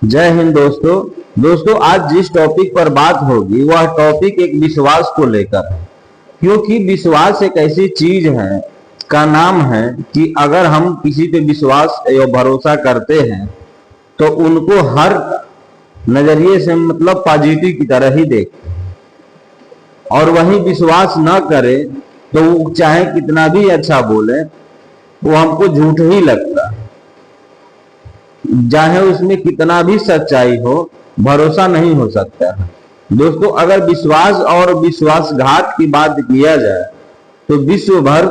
जय हिंद दोस्तों आज जिस टॉपिक पर बात होगी वह टॉपिक एक विश्वास को लेकर है। क्योंकि विश्वास एक ऐसी चीज है का नाम है कि अगर हम किसी पे विश्वास या भरोसा करते हैं तो उनको हर नजरिए से मतलब पॉजिटिव की तरह ही देखें, और वही विश्वास न करे तो वो चाहे कितना भी अच्छा बोले वो हमको झूठ ही लगता है। चाहे उसमें कितना भी सच्चाई हो, भरोसा नहीं हो सकता है। दोस्तों, अगर विश्वास और विश्वासघात की बात किया जाए तो विश्व भर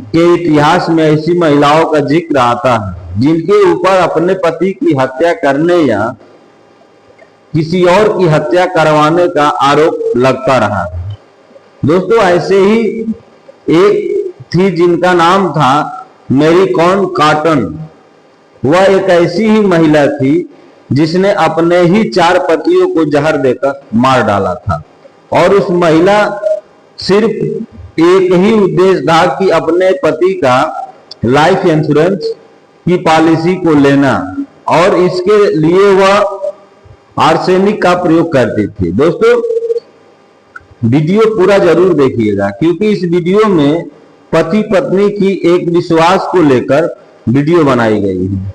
के इतिहास में ऐसी महिलाओं का जिक्र आता है जिनके ऊपर अपने पति की हत्या करने या किसी और की हत्या करवाने का आरोप लगता रहा। दोस्तों, ऐसे ही एक थी जिनका नाम था मैरी कॉन कॉटन। वह एक ऐसी ही महिला थी जिसने अपने ही 4 पतियों को जहर देकर मार डाला था, और उस महिला सिर्फ एक ही उद्देश्य था कि अपने पति का लाइफ इंश्योरेंस की पॉलिसी को लेना, और इसके लिए वह आर्सेनिक का प्रयोग करती थी। दोस्तों, वीडियो पूरा जरूर देखिएगा क्योंकि इस वीडियो में पति पत्नी की एक विश्वास को लेकर वीडियो बनाई गई है।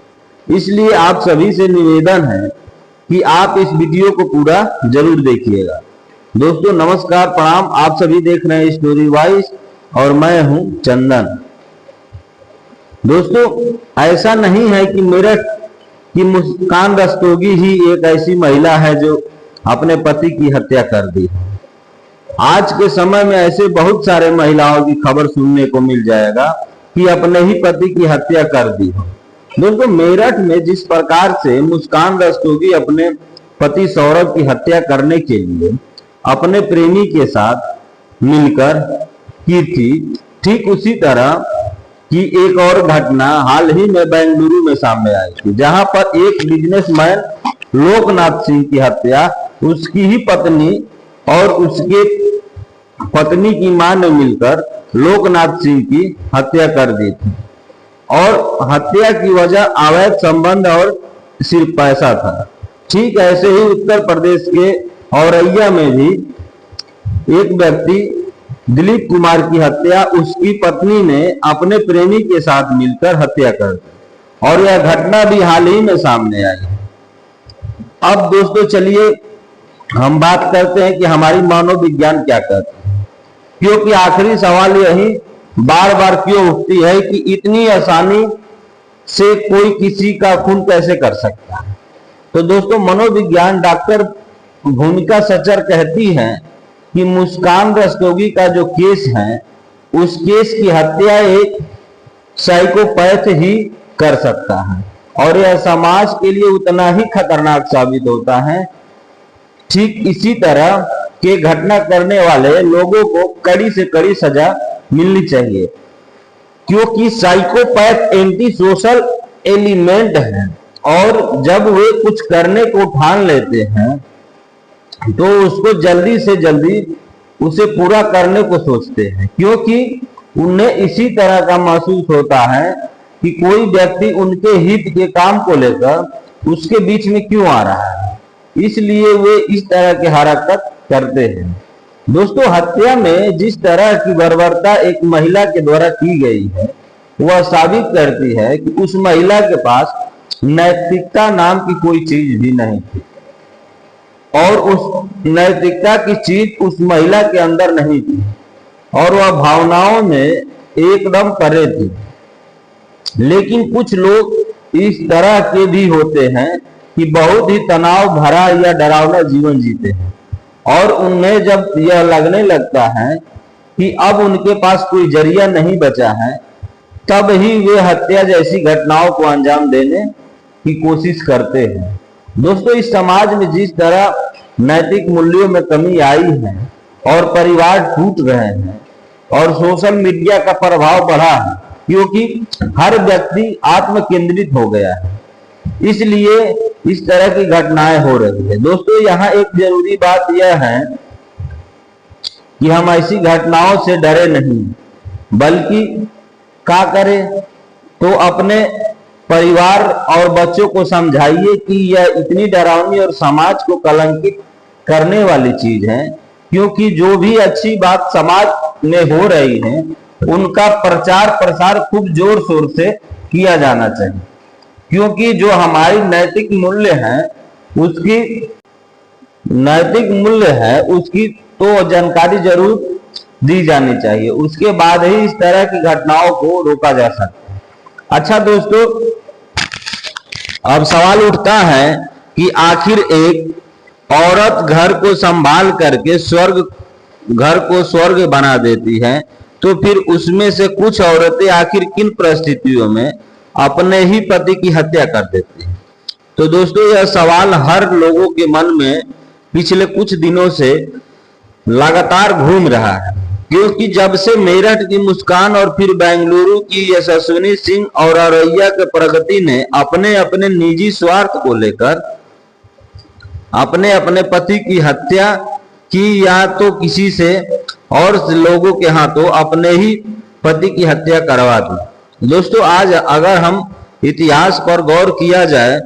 इसलिए आप सभी से निवेदन है कि आप इस वीडियो को पूरा जरूर देखिएगा। दोस्तों नमस्कार, प्रणाम। आप सभी देख रहे हैं स्टोरी वाइज और मैं हूं चंदन। दोस्तों, ऐसा नहीं है कि मेरठ की मुस्कान रस्तोगी ही एक ऐसी महिला है जो अपने पति की हत्या कर दी। आज के समय में ऐसे बहुत सारे महिलाओं की खबर सुनने को मिल जाएगा कि अपने ही पति की हत्या कर दी हो। दोस्तों, मेरठ में जिस प्रकार से मुस्कान रस्तोगी अपने पति सौरभ की हत्या करने के लिए अपने प्रेमी के साथ मिलकर की थी, ठीक उसी तरह की एक और घटना हाल ही में बेंगलुरु में सामने आई थी, जहां पर एक बिजनेसमैन लोकनाथ सिंह की हत्या उसकी ही पत्नी और उसके पत्नी की मां ने मिलकर लोकनाथ सिंह की हत्या कर दी थी, और हत्या की वजह अवैध संबंध और सिर्फ पैसा था। ठीक ऐसे ही उत्तर प्रदेश के औरैया में भी एक व्यक्ति दिलीप कुमार की हत्या उसकी पत्नी ने अपने प्रेमी के साथ मिलकर हत्या कर दी, और यह घटना भी हाल ही में सामने आई है। अब दोस्तों चलिए हम बात करते हैं कि हमारी मनोविज्ञान क्या कहता है, क्योंकि आखिरी सवाल यही बार बार क्यों उठती है कि इतनी आसानी से कोई किसी का खून कैसे कर सकता है। तो दोस्तों, मनोविज्ञान डॉक्टर भूमिका सचर कहती है कि मुस्कान रस्तोगी का जो केस है उस केस की हत्या एक साइकोपैथ ही कर सकता है, और यह समाज के लिए उतना ही खतरनाक साबित होता है। ठीक इसी तरह के घटना करने वाले लोगों को कड़ी से कड़ी सजा मिलनी चाहिए, क्योंकि साइकोपैथ एंटी सोशल एलिमेंट है, और जब वे कुछ करने को ठान लेते हैं तो उसको जल्दी से जल्दी उसे पूरा करने को सोचते हैं, क्योंकि उन्हें इसी तरह का महसूस होता है कि कोई व्यक्ति उनके हित के काम को लेकर उसके बीच में क्यों आ रहा है, इसलिए वे इस तरह की हरकत करते हैं। दोस्तों, हत्या में जिस तरह की बर्बरता एक महिला के द्वारा की गई है वह साबित करती है कि उस महिला के पास नैतिकता नाम की कोई चीज भी नहीं थी, और उस नैतिकता की चीज उस महिला के अंदर नहीं थी, और वह भावनाओं में एकदम परे थी। लेकिन कुछ लोग इस तरह के भी होते हैं कि बहुत ही तनाव भरा या डरावना जीवन जीते हैं, और उन्हें जब यह लगने लगता है कि अब उनके पास कोई जरिया नहीं बचा है, तब ही वे हत्या जैसी घटनाओं को अंजाम देने की कोशिश करते हैं। दोस्तों, इस समाज में जिस तरह नैतिक मूल्यों में कमी आई है और परिवार टूट रहे हैं और सोशल मीडिया का प्रभाव बढ़ा है, क्योंकि हर व्यक्ति आत्म केंद्रित हो गया है, इसलिए इस तरह की घटनाएं हो रही है। दोस्तों, यहाँ एक जरूरी बात यह है कि हम ऐसी घटनाओं से डरे नहीं, बल्कि क्या करें तो अपने परिवार और बच्चों को समझाइए कि यह इतनी डरावनी और समाज को कलंकित करने वाली चीज है, क्योंकि जो भी अच्छी बात समाज में हो रही है उनका प्रचार प्रसार खूब जोर शोर से किया जाना चाहिए, क्योंकि जो हमारी नैतिक मूल्य है उसकी तो जानकारी जरूर दी जानी चाहिए। उसके बाद ही इस तरह की घटनाओं को रोका जा सकता है। अच्छा दोस्तों, अब सवाल उठता है कि आखिर एक औरत घर को संभाल करके घर को स्वर्ग बना देती है, तो फिर उसमें से कुछ औरतें आखिर किन परिस्थितियों में अपने ही पति की हत्या कर देती हैं। तो दोस्तों, यह सवाल हर लोगों के मन में पिछले कुछ दिनों से लगातार घूम रहा है, क्योंकि जब से मेरठ की मुस्कान और फिर बेंगलुरु की यशस्विनी सिंह और औरैया के प्रगति ने अपने अपने निजी स्वार्थ को लेकर अपने अपने पति की हत्या की, या तो किसी से और लोगों के हाथों अपने ही पति की हत्या करवा दी। दोस्तों, आज अगर हम इतिहास पर गौर किया जाए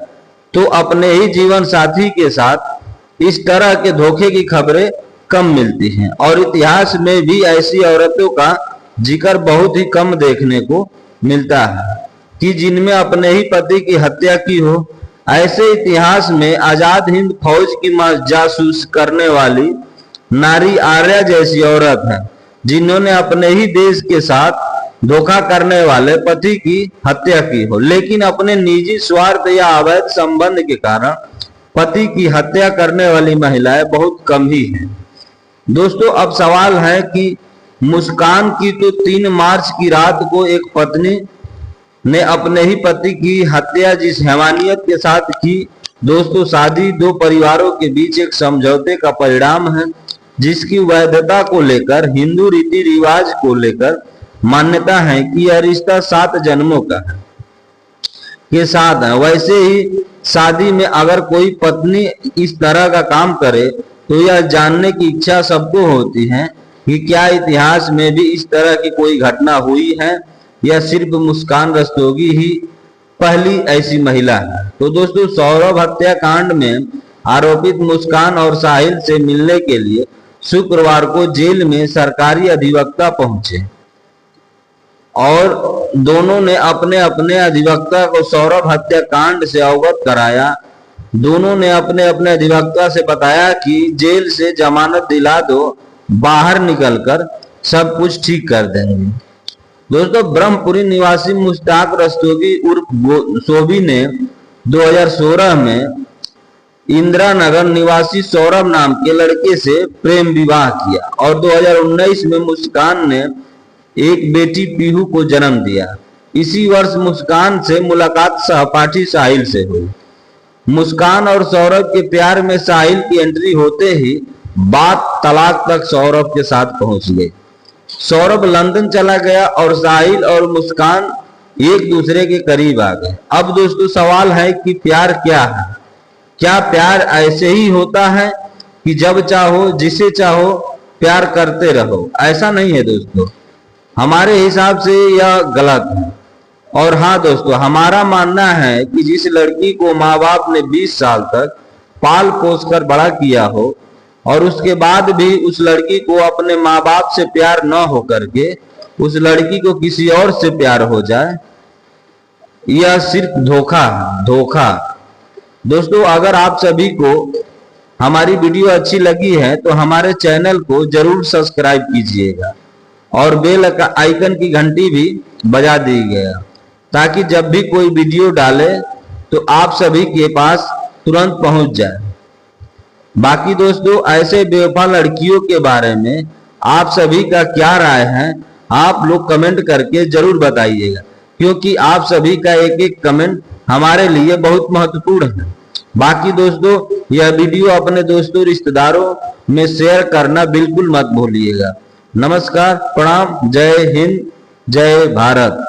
तो अपने ही जीवन साथी के साथ इस तरह के धोखे की खबरें कम मिलती हैं, और इतिहास में भी ऐसी औरतों का जिक्र बहुत ही कम देखने को मिलता है कि जिनमें अपने ही पति की हत्या की हो। ऐसे इतिहास में आजाद हिंद फौज की जासूस करने वाली नारी आर्या जैसी औरत है, जिन्होंने अपने ही देश के साथ धोखा करने वाले पति की हत्या की हो, लेकिन अपने निजी स्वार्थ या अवैध संबंध के कारण पति की हत्या करने वाली महिलाएं बहुत कम ही हैं। दोस्तों, अब सवाल है कि मुस्कान की तो 3 मार्च की रात को एक पत्नी ने अपने ही पति की हत्या जिस हैवानियत के साथ की, दोस्तों शादी दो परिवारों के बीच एक समझौते का परिणाम है, जिसकी वैधता को लेकर हिंदू रीति रिवाज को लेकर मान्यता है कि यह रिश्ता 7 जन्मों का है के साथ है। वैसे ही शादी में अगर कोई पत्नी इस तरह का काम करे तो यह जानने की इच्छा सबको होती है कि क्या इतिहास में भी इस तरह की कोई घटना हुई है या सिर्फ मुस्कान रस्तोगी ही पहली ऐसी महिला है। तो दोस्तों, सौरभ हत्याकांड में आरोपित मुस्कान और साहिल से मिलने के लिए शुक्रवार को जेल में सरकारी अधिवक्ता पहुंचे और दोनों ने अपने अपने अधिवक्ता को सौरभ हत्याकांड से अवगत कराया। दोनों ने अपने अपने अधिवक्ता से बताया कि जेल से जमानत दिला दो, बाहर निकलकर सब कुछ ठीक कर देंगे। दोस्तों, ब्रह्मपुरी निवासी मुश्ताक रस्तोगी उर्फ सोबी ने 2016 में इंदिरा नगर निवासी सौरभ नाम के लड़के से प्रेम विवाह किया और 2019 में मुस्कान ने एक बेटी पीहू को जन्म दिया। इसी वर्ष मुस्कान से मुलाकात सहपाठी साहिल से हुई। मुस्कान और सौरभ के प्यार में साहिल की एंट्री होते ही बात तलाक तक सौरभ के साथ पहुंच गई। सौरभ लंदन चला गया और साहिल और मुस्कान एक दूसरे के करीब आ गए। अब दोस्तों, सवाल है कि प्यार क्या है? क्या प्यार ऐसे ही होता है कि जब चाहो जिसे चाहो प्यार करते रहो? ऐसा नहीं है दोस्तों, हमारे हिसाब से यह गलत है। और हाँ दोस्तों, हमारा मानना है कि जिस लड़की को माँ बाप ने 20 साल तक पाल पोस कर बड़ा किया हो और उसके बाद भी उस लड़की को अपने माँ बाप से प्यार न हो करके उस लड़की को किसी और से प्यार हो जाए, यह सिर्फ धोखा। दोस्तों, अगर आप सभी को हमारी वीडियो अच्छी लगी है तो हमारे चैनल को जरूर सब्सक्राइब कीजिएगा और बेल आइकन की घंटी भी बजा दीजिएगा, ताकि जब भी कोई वीडियो डाले तो आप सभी के पास तुरंत पहुंच जाए। बाकी दोस्तों, ऐसे बेवफा लड़कियों के बारे में आप सभी का क्या राय है, आप लोग कमेंट करके जरूर बताइएगा, क्योंकि आप सभी का एक एक कमेंट हमारे लिए बहुत महत्वपूर्ण है। बाकी दोस्तों, यह वीडियो अपने दोस्तों रिश्तेदारों में शेयर करना बिल्कुल मत भूलिएगा। नमस्कार, प्रणाम, जय हिंद, जय भारत।